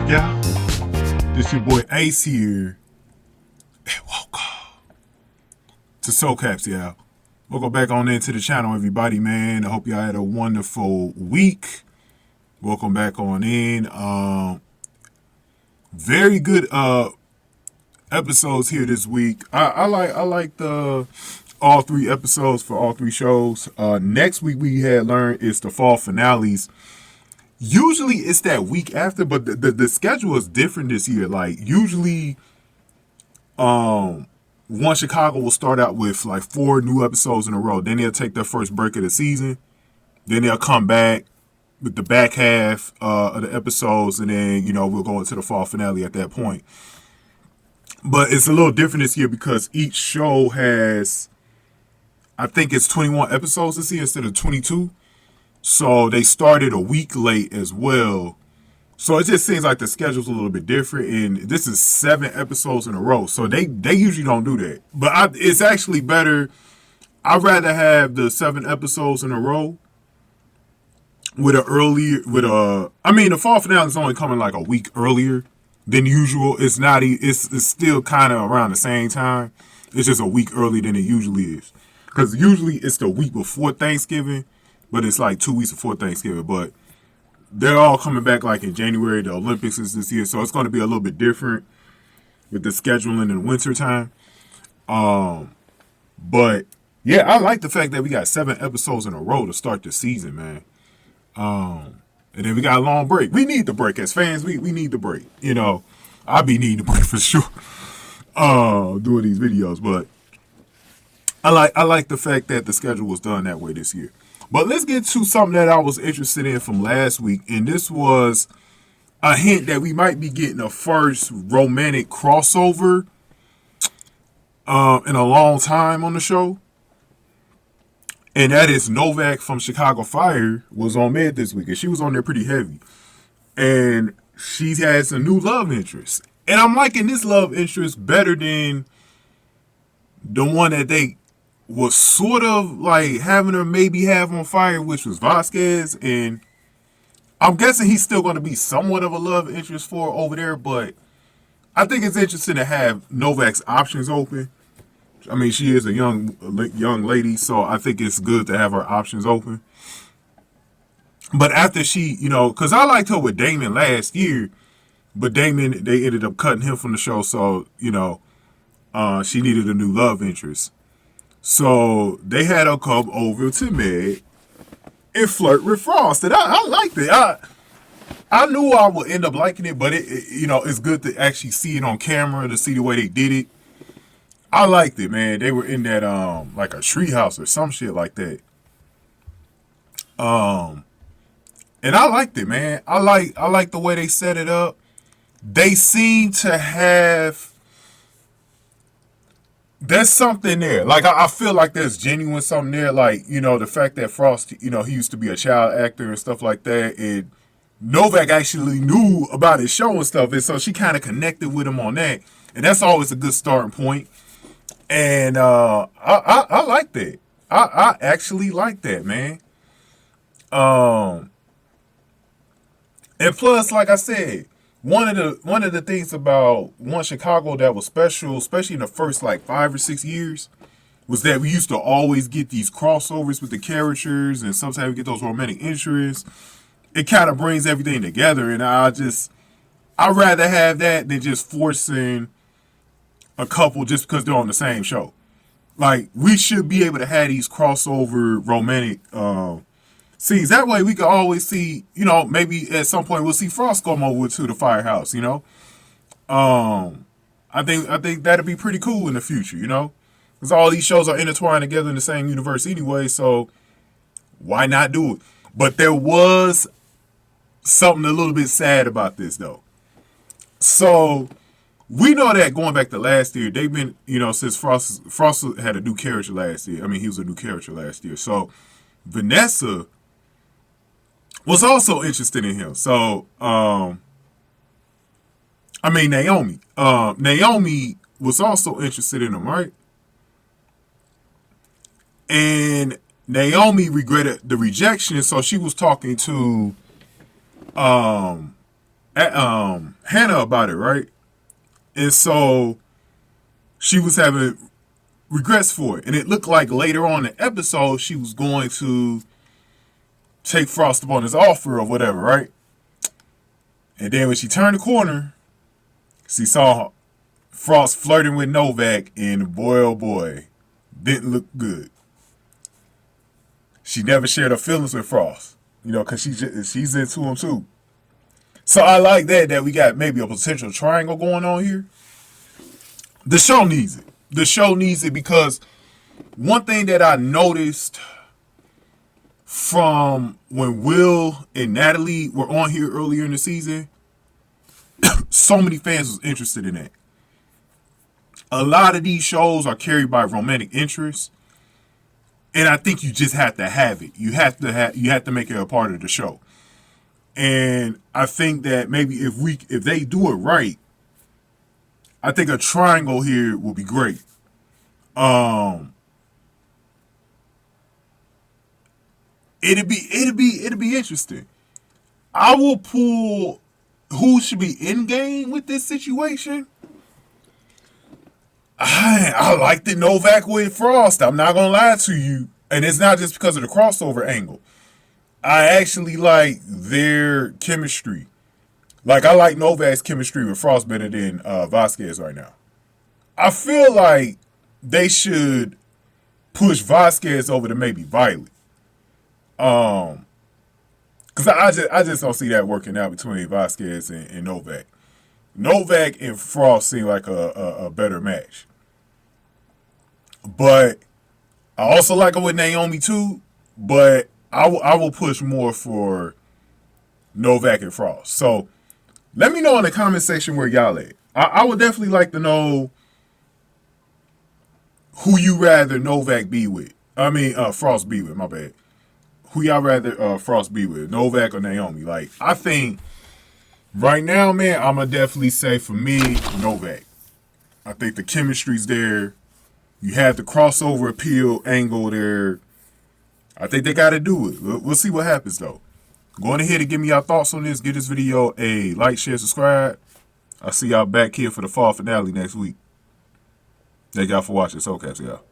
Yeah, this your boy Ace here. And welcome to Soul Caps, yeah. Welcome back on into the channel, everybody, man. I hope y'all had a wonderful week. Welcome back on in. Very good episodes here this week. I like the all three episodes for all three shows. Next week we had learned is the fall finales. Usually it's that week after, but the schedule is different this year. Like usually One Chicago will start out with like 4 new episodes in a row. Then they'll take their first break of the season. Then they'll come back with the back half of the episodes, and then we'll go into the fall finale at that point. But it's a little different this year because each show has, I think it's 21 episodes this year instead of 22. So they started a week late as well. So it just seems like the schedule's a little bit different, and this is 7 episodes in a row. So they usually don't do that. But it's actually better. I'd rather have the 7 episodes in a row with the fall finale is only coming like a week earlier than usual. It's not. It's still kind of around the same time. It's just a week earlier than it usually is. Because usually it's the week before Thanksgiving, but it's like 2 weeks before Thanksgiving. But they're all coming back like in January. The Olympics is this year, so it's going to be a little bit different with the scheduling in the winter time. But yeah, I like the fact that we got 7 episodes in a row to start the season, man. And then we got a long break. We need the break as fans. We need the break. I'll be needing the break for sure. Doing these videos, but I like the fact that the schedule was done that way this year. But let's get to something that I was interested in from last week, and this was a hint that we might be getting a first romantic crossover in a long time on the show. And that is Novak from Chicago Fire was on Med this week, and she was on there pretty heavy. And she has a new love interest. And I'm liking this love interest better than the one that they was sort of like having her maybe have on fire, which was Vasquez. And I'm guessing he's still going to be somewhat of a love interest for her over there, but I think it's interesting to have Novak's options open. I mean, she is a young lady, so I think it's good to have her options open. But after she, because I liked her with Damon last year, but Damon, they ended up cutting him from the show, so, she needed a new love interest. So they had her come over to Med and flirt with Frost, and I liked it. I knew I would end up liking it, but it's good to actually see it on camera, to see the way they did it. I liked it, man. They were in that like a treehouse or some shit like that. And I liked it, man. I like the way they set it up. They seem to have, there's something there. Like I feel like there's genuine something there. Like, the fact that Frost, he used to be a child actor and stuff like that. And Novak actually knew about his show and stuff. And so she kind of connected with him on that. And that's always a good starting point. And I like that. I actually like that, man. And plus, like I said, one of the things about One Chicago that was special, especially in the first like 5 or 6 years, was that we used to always get these crossovers with the characters, and sometimes we get those romantic interests. It kind of brings everything together, and I'd rather have that than just forcing a couple just because they're on the same show. Like, we should be able to have these crossover romantic scenes. That way we can always see, maybe at some point we'll see Frost come over to the firehouse, I think that'd be pretty cool in the future, because all these shows are intertwined together in the same universe anyway, so why not do it? But there was something a little bit sad about this, though. So we know that going back to last year, they've been, since Frost had a new character last year. I mean, he was a new character last year. So Vanessa was also interested in him. So, Naomi. Naomi was also interested in him, right? And Naomi regretted the rejection, so she was talking to Hannah about it, right? And so she was having regrets for it. And it looked like later on in the episode, she was going to take Frost up on his offer or whatever, right? And then when she turned the corner, she saw Frost flirting with Novak, and boy, oh boy, didn't look good. She never shared her feelings with Frost, because she's into him too. So I like that we got maybe a potential triangle going on here. The show needs it. The show needs it because one thing that I noticed from when Will and Natalie were on here earlier in the season, so many fans was interested in that. A lot of these shows are carried by romantic interest, and I think you just have to have it. You have to make it a part of the show. And I think that maybe if they do it right, I think a triangle here will be great. It'd be interesting. I will pull who should be in game with this situation. I like the Novak with Frost. I'm not gonna lie to you, and it's not just because of the crossover angle. I actually like their chemistry. Like, I like Novak's chemistry with Frost better than Vasquez right now. I feel like they should push Vasquez over to maybe Violet. Because I just don't see that working out between Vasquez and Novak. Novak and Frost seem like a better match. But I also like him with Naomi too. But I will push more for Novak and Frost. So let me know in the comment section where y'all at. I would definitely like to know who you rather Novak be with. Frost be with, my bad. Who y'all rather Frost be with, Novak or Naomi? Like, I think right now, man, I'm going to definitely say for me, Novak. I think the chemistry's there. You have the crossover appeal angle there. I think they got to do it. We'll see what happens, though. Go on ahead and give me your thoughts on this. Give this video a like, share, subscribe. I'll see y'all back here for the fall finale next week. Thank y'all for watching. So, catch y'all.